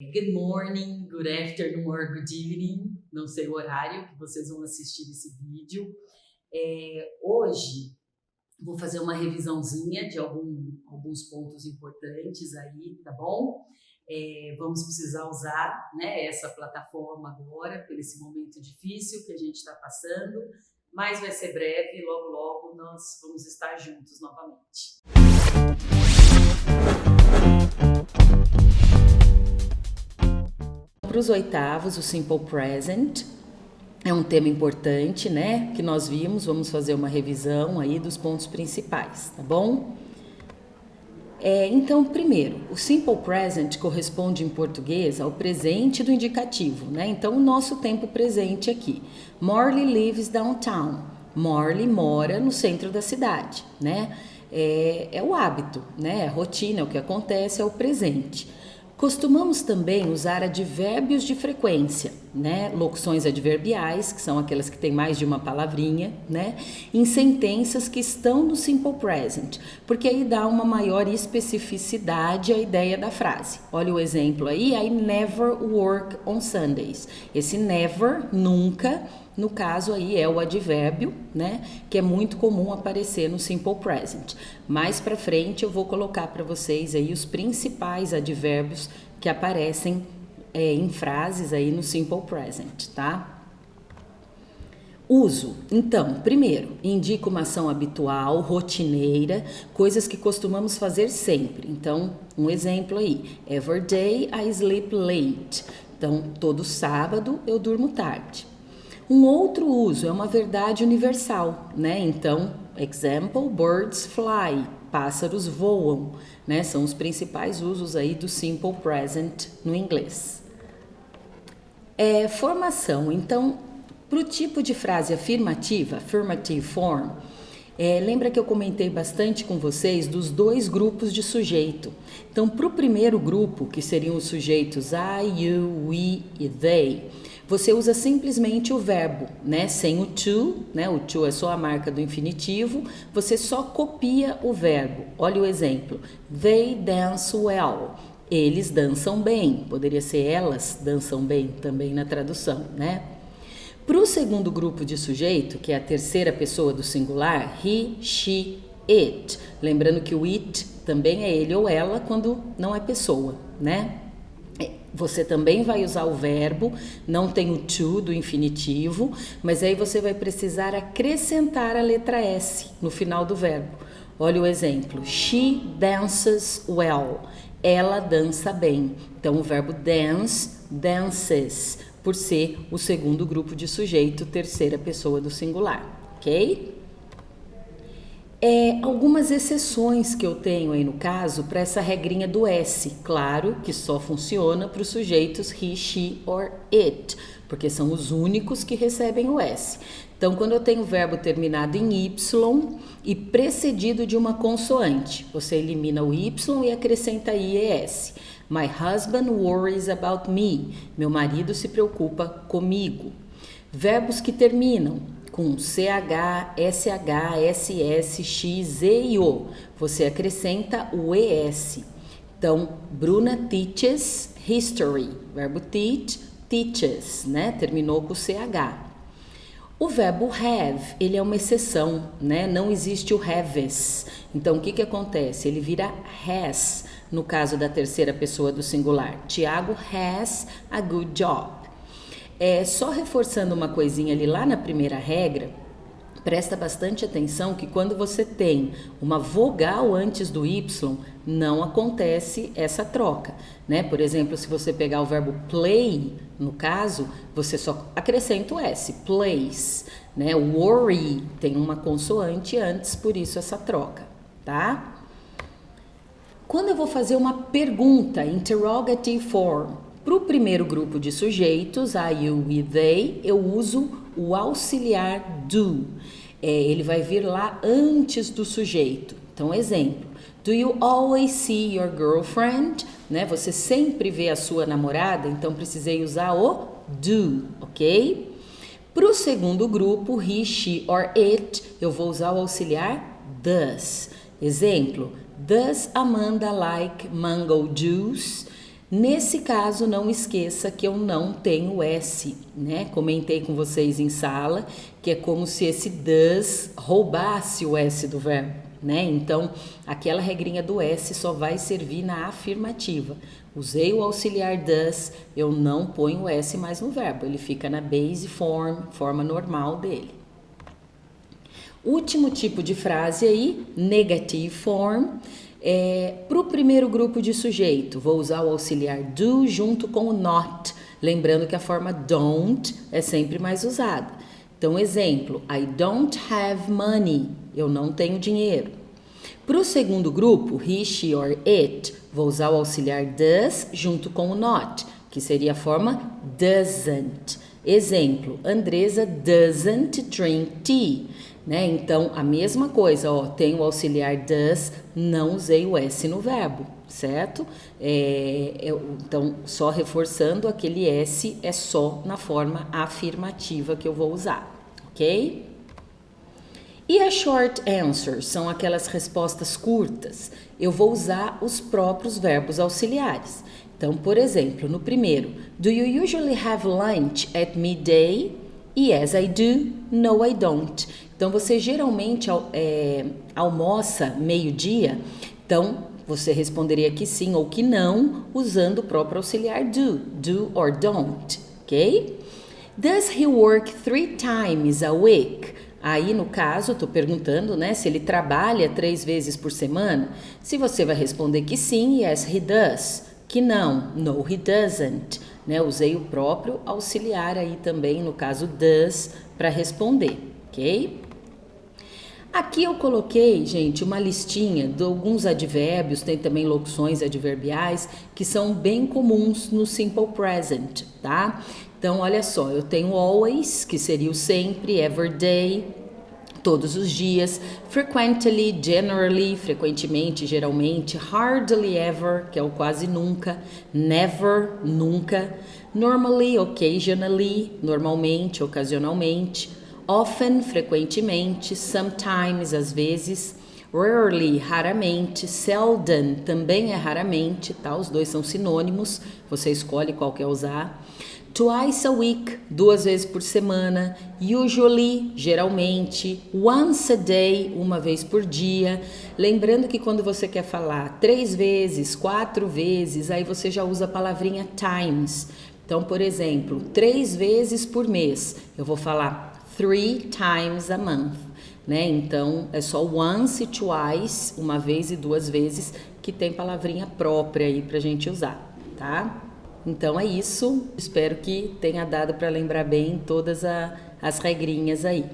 Good morning, good afternoon or good evening, não sei o horário que vocês vão assistir esse vídeo. Hoje vou fazer uma revisãozinha de alguns pontos importantes aí, tá bom? Vamos precisar usar, né, essa plataforma agora, por esse momento difícil que a gente está passando, mas vai ser breve, logo logo nós vamos estar juntos novamente. Para os oitavos, o Simple Present é um tema importante, né? Que nós vimos, vamos fazer uma revisão aí dos pontos principais, tá bom? Então, primeiro, o Simple Present corresponde em português ao presente do indicativo, né? Então, o nosso tempo presente aqui. Morley lives downtown. Morley mora no centro da cidade, né? É o hábito, né? A rotina, é o que acontece, é o presente. Costumamos também usar advérbios de frequência, né? Locuções adverbiais, que são aquelas que têm mais de uma palavrinha, né? Em sentenças que estão no Simple Present, porque aí dá uma maior especificidade à ideia da frase. Olha o exemplo aí, I never work on Sundays. Esse never, nunca, no caso aí é o advérbio, né, que é muito comum aparecer no Simple Present. Mais para frente eu vou colocar para vocês aí os principais advérbios que aparecem em frases aí no Simple Present, tá? Uso. Então, primeiro, indica uma ação habitual, rotineira, coisas que costumamos fazer sempre. Então, um exemplo aí, every day I sleep late. Então, todo sábado eu durmo tarde. Um outro uso é uma verdade universal, né? Então, example, birds fly, pássaros voam, né? São os principais usos aí do Simple Present no inglês. Formação. Então, para o tipo de frase afirmativa, affirmative form, lembra que eu comentei bastante com vocês dos dois grupos de sujeito. Então, para o primeiro grupo, que seriam os sujeitos I, you, we e they, você usa simplesmente o verbo, né? Sem o to, né? O to é só a marca do infinitivo, você só copia o verbo. Olha o exemplo. They dance well. Eles dançam bem. Poderia ser elas dançam bem também na tradução, né? Para o segundo grupo de sujeito, que é a terceira pessoa do singular, he, she, it. Lembrando que o it também é ele ou ela quando não é pessoa, né? Você também vai usar o verbo, não tem o to do infinitivo, mas aí você vai precisar acrescentar a letra S no final do verbo. Olha o exemplo. She dances well. Ela dança bem. Então, o verbo dance, dances, por ser o segundo grupo de sujeito, terceira pessoa do singular, ok? Algumas exceções que eu tenho aí no caso para essa regrinha do S, claro que só funciona para os sujeitos he, she or it, porque são os únicos que recebem o S. Então, quando eu tenho o verbo terminado em Y e precedido de uma consoante, você elimina o Y e acrescenta IES. My husband worries about me. Meu marido se preocupa comigo. Verbos que terminam com CH, SH, SS, X, E e O. Você acrescenta o ES. Então, Bruna teaches history. Verbo teach, teaches, né? Terminou com CH. O verbo have, ele é uma exceção, né? Não existe o haves. Então, o que acontece? Ele vira has, no caso da terceira pessoa do singular. Tiago has a good job. Só reforçando uma coisinha ali lá na primeira regra, presta bastante atenção que quando você tem uma vogal antes do Y, não acontece essa troca, né? Por exemplo, se você pegar o verbo play, no caso, você só acrescenta o S, plays, né? O worry tem uma consoante antes, por isso essa troca, tá? Quando eu vou fazer uma pergunta, interrogative form, para o primeiro grupo de sujeitos, I, you e they, eu uso o auxiliar do. Ele vai vir lá antes do sujeito. Então, exemplo. Do you always see your girlfriend? Né? Você sempre vê a sua namorada, então precisei usar o do, ok? Para o segundo grupo, he, she or it, eu vou usar o auxiliar does. Exemplo. Does Amanda like mango juice? Nesse caso, não esqueça que eu não tenho S, né? Comentei com vocês em sala que é como se esse does roubasse o S do verbo, né? Então, aquela regrinha do S só vai servir na afirmativa. Usei o auxiliar does, eu não ponho o S mais no verbo, ele fica na base form, forma normal dele. Último tipo de frase aí, negative form. Para o primeiro grupo de sujeito, vou usar o auxiliar do junto com o not, lembrando que a forma don't é sempre mais usada. Então, exemplo, I don't have money, eu não tenho dinheiro. Para o segundo grupo, he, she or it, vou usar o auxiliar does junto com o not, que seria a forma doesn't. Exemplo, Andresa doesn't drink tea. Né? Então, a mesma coisa, ó, tenho o auxiliar does, não usei o S no verbo, certo? Então, só reforçando, aquele S é só na forma afirmativa que eu vou usar, ok? E as short answers são aquelas respostas curtas. Eu vou usar os próprios verbos auxiliares. Então, por exemplo, no primeiro, do you usually have lunch at midday? Yes, I do. No, I don't. Então, você geralmente almoça meio-dia, então você responderia que sim ou que não, usando o próprio auxiliar do or don't, ok? Does he work 3 times a week? Aí, no caso, eu estou perguntando, né, se ele trabalha 3 vezes por semana. Se você vai responder que sim, yes, he does. Que não, no, he doesn't. Né, usei o próprio auxiliar aí também, no caso does, para responder, ok? Aqui eu coloquei, gente, uma listinha de alguns advérbios, tem também locuções adverbiais, que são bem comuns no simple present, tá? Então, olha só, eu tenho always, que seria o sempre, every day, todos os dias, frequently, generally, frequentemente, geralmente, hardly ever, que é o quase nunca, never, nunca, normally, occasionally, normalmente, ocasionalmente, often, frequentemente, sometimes, às vezes, rarely, raramente, seldom, também é raramente, tá? Os dois são sinônimos, você escolhe qual quer usar. Twice a week, 2 vezes por semana. Usually, geralmente. Once a day, 1 vez por dia. Lembrando que quando você quer falar 3 vezes, 4 vezes, aí você já usa a palavrinha times. Então, por exemplo, 3 vezes por mês, eu vou falar 3 times a month, né? Então, é só once e twice, 1 vez e 2 vezes, que tem palavrinha própria aí pra gente usar, tá? Então é isso, espero que tenha dado para lembrar bem todas as regrinhas aí.